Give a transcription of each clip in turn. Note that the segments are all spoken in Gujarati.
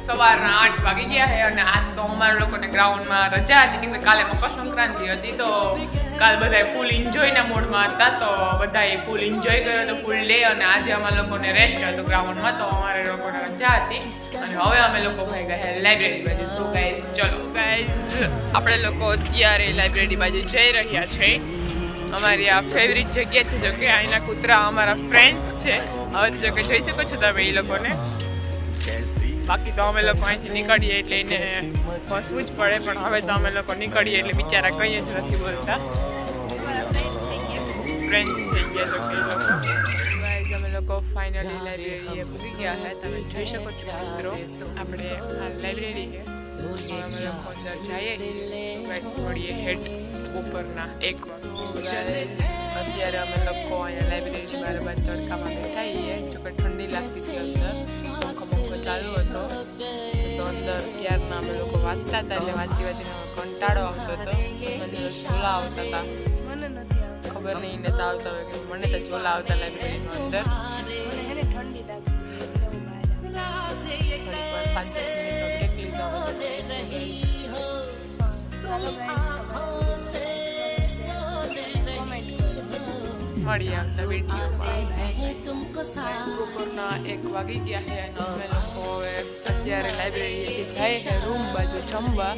સવારના 8 વાગી ગયા છે અને આજ તો અમારા લોકોને ગ્રાઉન્ડમાં રજા હતી કેમ કે કાલે મકર સંક્રાંતિ હતી તો કાલ બધા ફૂલ એન્જોયના મૂડમાં હતા તો બધાએ ફૂલ એન્જોય કર્યો તો ફૂલ ડે અને આજે અમારા લોકોને રેસ્ટ હતો ગ્રાઉન્ડમાં તો અમારે લોકોને રજા હતી અને હવે અમે લોકો ભાઈ ગયા લાઇબ્રેરી બાજુ. સો ગાઈઝ ચલો ગાઈઝ આપણે લોકો અત્યારે લાઇબ્રેરી બાજુ જઈ રહ્યા છે. અમારી આ ફેવરિટ જગ્યા છે જો કે અહીંના કૂતરા અમારા ફ્રેન્ડ્સ છે. હવે જો કે જોઈ શકો છો તમે એ લોકોને. બાકી તો અમે લોકો અહીંથી નીકળીએ એટલે એને ફસવું જ પડે પણ હવે તો અમે લોકો નીકળીએ એટલે બિચારા કંઈ જ નથી બોલતા. ફ્રેન્ડ્સ થઈ ગયા છો કે ગાઈઝ અમે લોકો ફાઇનલી લાઇબ્રેરીએ પૂરી ગયા છે. તમે જોઈ શકો છો મિત્રો આપણે આ લાઇબ્રેરી છે. અમે લોકો અંદર જઈએ ગાઈઝ મળીએ હેડ ઉપરના 1 વાગે. અત્યારે અમે લોકો અહીંયા લાઇબ્રેરી બહાર તડકામાં બેઠા છીએ જો કે ઠંડી લાગતી હતી અંદર પંખો ચાલુ હતો તો અંદર ત્યારના અમે લોકો વાંચતા હતા એટલે વાંચીને કંટાળો આવતો હતો. મને ઝોલા આવતા હતા ખબર નહીં ને તો આવતા હોય કે મને તો ઝોલા આવતા લાઇબ્રેરીમાં અંદર. 5-10 મિનિટનો બ્રેક લીધો મળીએ આવતા વિડીયોમાં. બપોરના 1 વાગી ગયા છે અને અમે લોકો હવે અત્યારે લાઇબ્રેરીએથી જાય છે રૂમ બાજુ જમવા.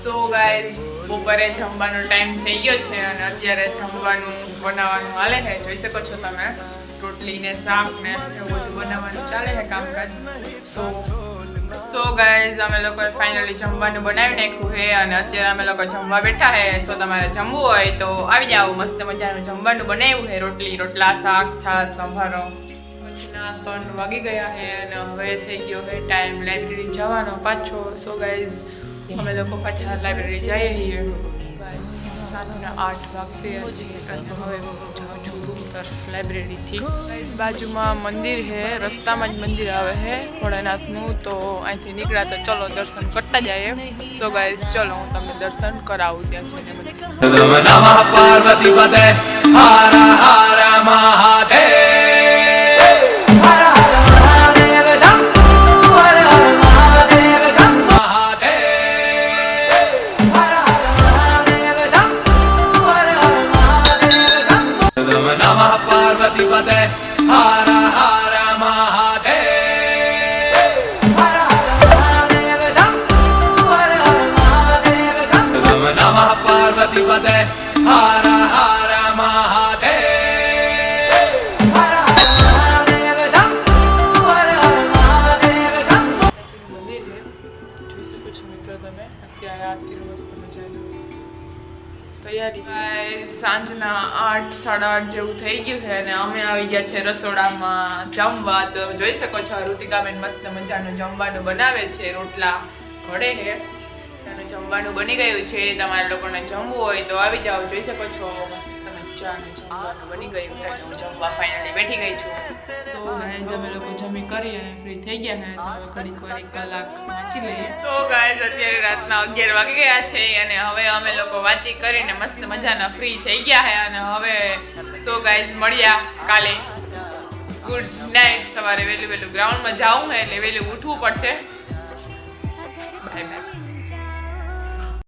સો ગાઈઝ બપોરે જમવાનો ટાઈમ થઈ ગયો છે અને અત્યારે જમવાનું બનાવવાનું હાલે છે. જોઈ શકો છો તમે રોટલી ને શાક ને એવું બધું બનાવવાનું ચાલે છે કામકાજ. સો ગાઈઝ અમે લોકોએ ફાઇનલી જમવાનું બનાવી નાખ્યું છે અને અત્યારે અમે લોકો જમવા બેઠા છે. સો તમારે જમવું હોય તો આવી જાઓ. મસ્ત મજાનું જમવાનું બનાવ્યું છે. રોટલા શાક છાશ સંભારો. પછીના 3 વાગી ગયા છે અને હવે થઈ ગયો છે ટાઈમ લાઇબ્રેરી જવાનો પાછો. સો ગાઈઝ અમે લોકો પાછા લાઇબ્રેરી જઈએ છીએ. સાંજના 8 વાગશે છે અને હવે હું જાઉં છું રૂમ તરફ લાઇબ્રેરીથી. બાજુમાં મંદિર છે રસ્તામાં જ મંદિર આવે છે ભોળાનાથનું તો અહીંથી નીકળ્યા તો ચલો દર્શન કરતા જઈએ. સો ગાઈઝ ચલો હું તમને દર્શન કરાવું ત્યાં છે તૈયારી. સાંજના 8-8:30 જેવું થઈ ગયું છે અને અમે આવી ગયા છે રસોડામાં જમવા. તો જોઈ શકો છો ઋતિકાબેન મસ્ત મજાનું જમવાનું બનાવે છે. રોટલા ઘડે છે અને જમવાનું બની ગયું છે. તમારે લોકોને જમવું હોય તો આવી જાઓ. જોઈ શકો છો મસ્ત મજાનું જમવાનું બની ગયું છે. હું જમવા ફાઇનલી બેઠી ગઈ છું. સો ગાઈઝ અમે લોકો જમી કરી અને ફ્રી થઈ ગયા છે તો ઘડીક વાર 1 કલાક વાંચી લઈએ. સો ગાઈઝ અત્યારે રાતના 11 વાગી ગયા છે અને હવે અમે લોકો વાંચી કરીને મસ્ત મજાના ફ્રી થઈ ગયા છે અને હવે સો ગાઈઝ મળ્યા કાલે. Good night. સવારે વહેલું ગ્રાઉન્ડમાં જાવું છે એટલે વહેલું ઉઠવું પડશે. Bye bye.